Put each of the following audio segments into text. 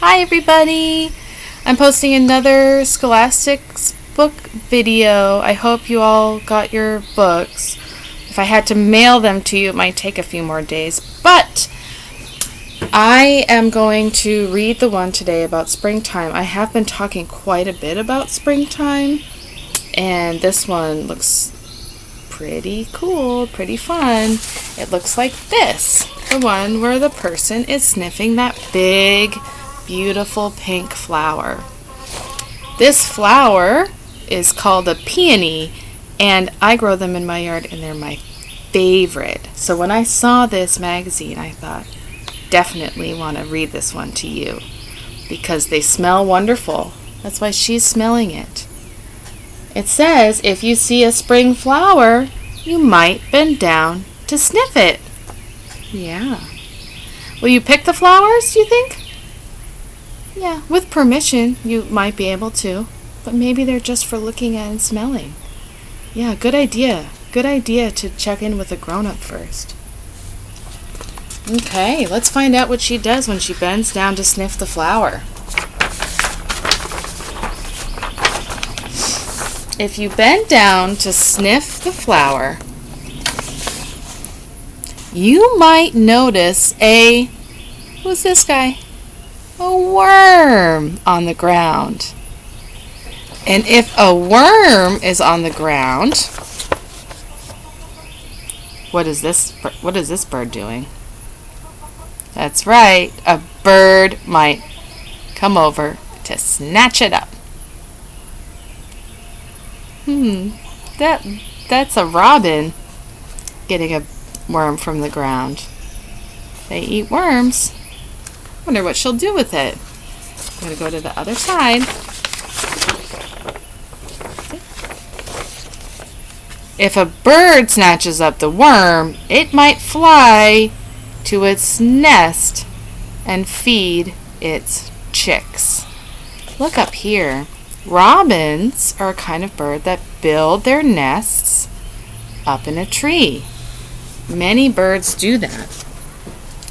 Hi everybody! I'm posting another Scholastics book video. I hope you all got your books. If I had to mail them to you, it might take a few more days. But I am going to read the one today about springtime. I have been talking quite a bit about springtime, and this one looks pretty cool, pretty fun. It looks like this. The one where the person is sniffing that big, beautiful pink flower. This flower is called a peony, and I grow them in my yard, and they're my favorite. So when I saw this magazine, I thought, definitely want to read this one to you because they smell wonderful. That's why she's smelling it. It says, if you see a spring flower, you might bend down to sniff it. Yeah. Will you pick the flowers, do you think? Yeah, with permission, you might be able to, but maybe they're just for looking at and smelling. Yeah, good idea. Good idea to check in with a grown-up first. Okay, let's find out what she does when she bends down to sniff the flower. If you bend down to sniff the flower, you might notice who's this guy? A worm on the ground. And if a worm is on the ground, what is this bird doing? That's right, a bird might come over to snatch it up. That's a robin getting a worm from the ground. They eat worms. Wonder what she'll do with it. I'm going to go to the other side. If a bird snatches up the worm, it might fly to its nest and feed its chicks. Look up here. Robins are a kind of bird that build their nests up in a tree. Many birds do that,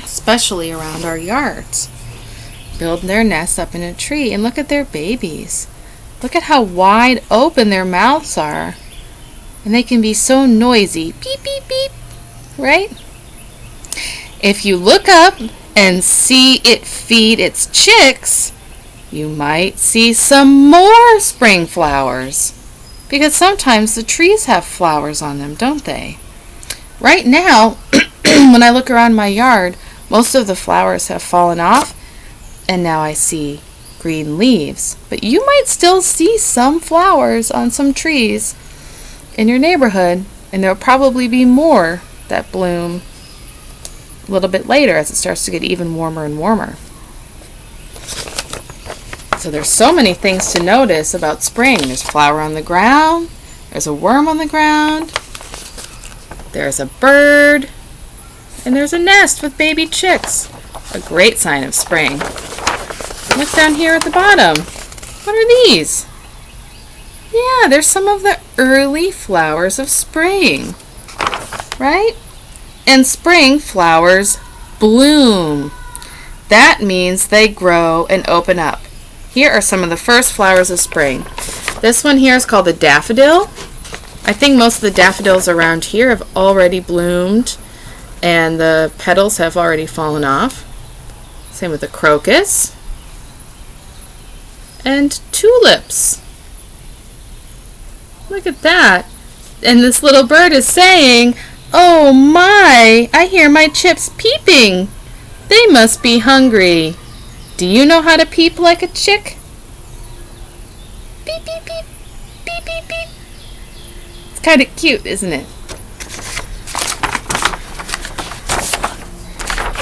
especially around our yards. Build their nests up in a tree, and look at their babies. Look at how wide open their mouths are. And they can be so noisy. Beep, beep, beep. Right? If you look up and see it feed its chicks, you might see some more spring flowers. Because sometimes the trees have flowers on them, don't they? Right now, when I look around my yard, most of the flowers have fallen off, and now I see green leaves. But you might still see some flowers on some trees in your neighborhood, and there will probably be more that bloom a little bit later as it starts to get even warmer and warmer. So there's so many things to notice about spring. There's a flower on the ground, there's a worm on the ground, there's a bird, and there's a nest with baby chicks. A great sign of spring. Look down here at the bottom. What are these? Yeah, there's some of the early flowers of spring. Right? And spring flowers bloom. That means they grow and open up. Here are some of the first flowers of spring. This one here is called a daffodil. I think most of the daffodils around here have already bloomed and the petals have already fallen off. Same with the crocus. And tulips. Look at that. And this little bird is saying, "Oh my, I hear my chips peeping. They must be hungry. Do you know how to peep like a chick?" Beep, beep, beep. Beep, beep, beep. It's kind of cute, isn't it?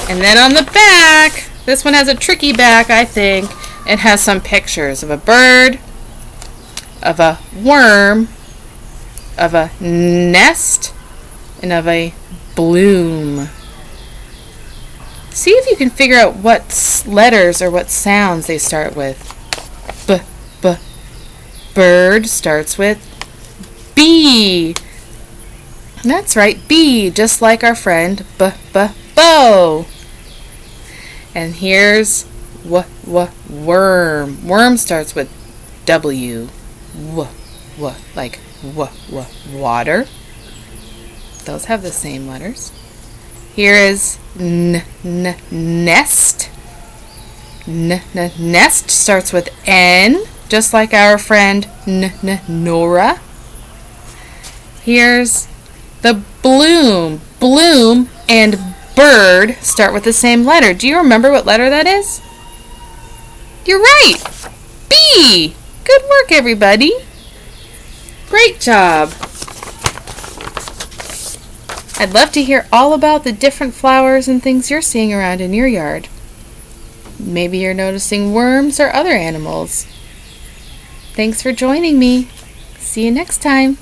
And then on the back, this one has a tricky back, I think. It has some pictures of a bird, of a worm, of a nest, and of a bloom. See if you can figure out what letters or what sounds they start with. Bird starts with B. That's right, B, just like our friend bow. And here's Worm. Worm starts with W. Like water. Those have the same letters. Here is nest. Nest starts with N, just like our friend Nora. Here's the bloom. Bloom and bird start with the same letter. Do you remember what letter that is? You're right! B! Good work, everybody! Great job! I'd love to hear all about the different flowers and things you're seeing around in your yard. Maybe you're noticing worms or other animals. Thanks for joining me. See you next time.